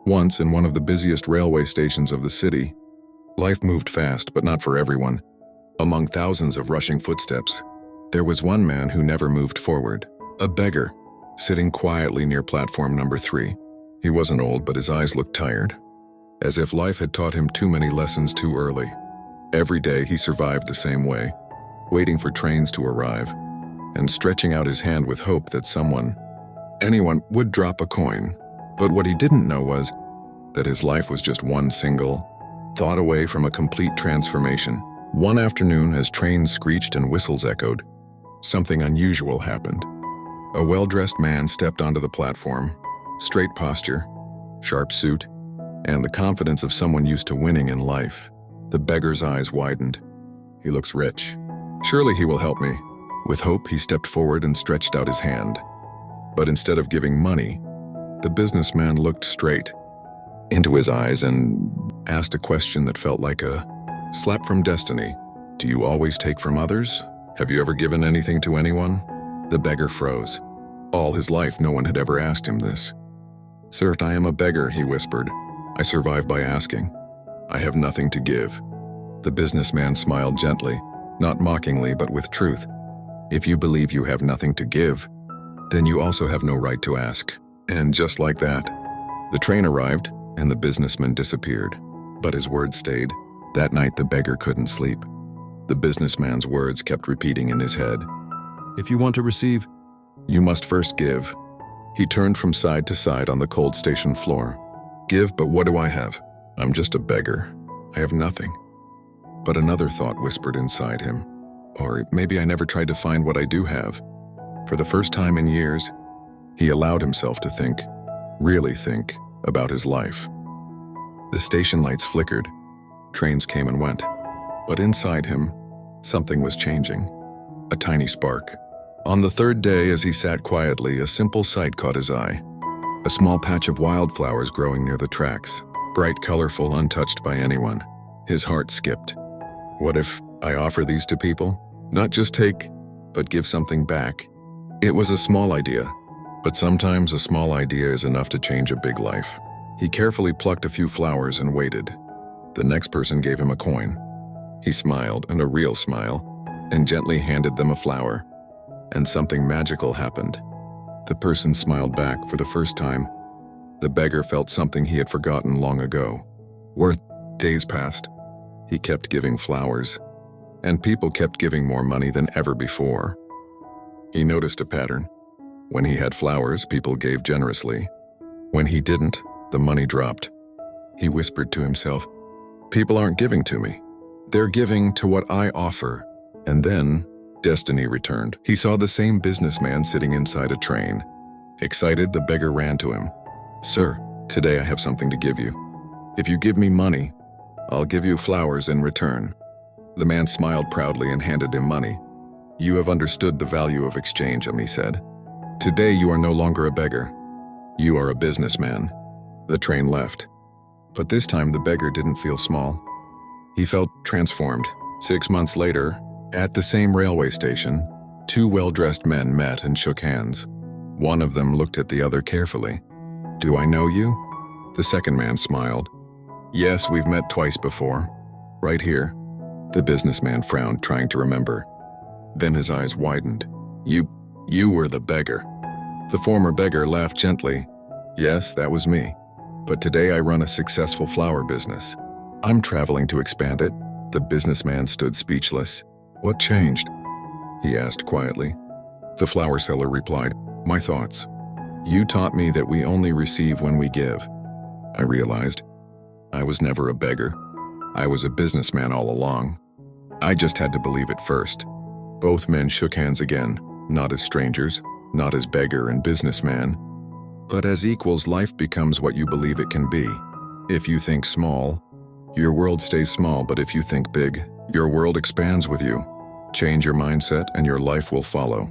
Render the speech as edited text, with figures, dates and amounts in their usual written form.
Once, in one of the busiest railway stations of the city, life moved fast, but not for everyone. Among thousands of rushing footsteps, there was one man who never moved forward, a beggar, sitting quietly near platform number 3. He wasn't old, but his eyes looked tired, as if life had taught him too many lessons too early. Every day he survived the same way, waiting for trains to arrive, and stretching out his hand with hope that anyone would drop a coin. But what he didn't know was that his life was just one single thought away from a complete transformation. One afternoon, as trains screeched and whistles echoed, something unusual happened. A well-dressed man stepped onto the platform, straight posture, sharp suit, and the confidence of someone used to winning in life. The beggar's eyes widened. He looks rich. Surely he will help me. With hope, he stepped forward and stretched out his hand. But instead of giving money, the businessman looked straight into his eyes and asked a question that felt like a slap from destiny. Do you always take from others? Have you ever given anything to anyone? The beggar froze. All his life, no one had ever asked him this. Sir, I am a beggar, he whispered. I survive by asking. I have nothing to give. The businessman smiled gently, not mockingly, but with truth. If you believe you have nothing to give, then you also have no right to ask. And just like that, the train arrived and the businessman disappeared. But his words stayed. That night the beggar couldn't sleep. The businessman's words kept repeating in his head. If you want to receive, you must first give. He turned from side to side on the cold station floor. Give, but what do I have? I'm just a beggar. I have nothing. But another thought whispered inside him. Or maybe I never tried to find what I do have. For the first time in years, he allowed himself to think, really think, about his life. The station lights flickered. Trains came and went. But inside him, something was changing. A tiny spark. On the third day, as he sat quietly, a simple sight caught his eye. A small patch of wildflowers growing near the tracks, bright, colorful, untouched by anyone. His heart skipped. What if I offer these to people? Not just take, but give something back. It was a small idea, but sometimes a small idea is enough to change a big life. He carefully plucked a few flowers and waited. The next person gave him a coin. He smiled, and a real smile, and gently handed them a flower. And something magical happened. The person smiled back for the first time. The beggar felt something he had forgotten long ago. Days passed. He kept giving flowers, and people kept giving more money than ever before. He noticed a pattern. When he had flowers, people gave generously. When he didn't, the money dropped. He whispered to himself, people aren't giving to me. They're giving to what I offer. And then, destiny returned. He saw the same businessman sitting inside a train. Excited, the beggar ran to him. Sir, today I have something to give you. If you give me money, I'll give you flowers in return. The man smiled proudly and handed him money. You have understood the value of exchange, he said. Today you are no longer a beggar. You are a businessman. The train left. But this time the beggar didn't feel small. He felt transformed. 6 months later, at the same railway station, 2 well-dressed men met and shook hands. One of them looked at the other carefully. Do I know you? The second man smiled. Yes, we've met twice before. Right here. The businessman frowned, trying to remember. Then his eyes widened. You were the beggar. The former beggar laughed gently. Yes, that was me. But today I run a successful flower business. I'm traveling to expand it. The businessman stood speechless. What changed? He asked quietly. The flower seller replied, my thoughts. You taught me that we only receive when we give. I realized I was never a beggar. I was a businessman all along. I just had to believe it first. Both men shook hands again, not as strangers, not as beggar and businessman, but as equals. Life becomes what you believe it can be. If you think small, your world stays small, but if you think big, your world expands with you. Change your mindset and your life will follow.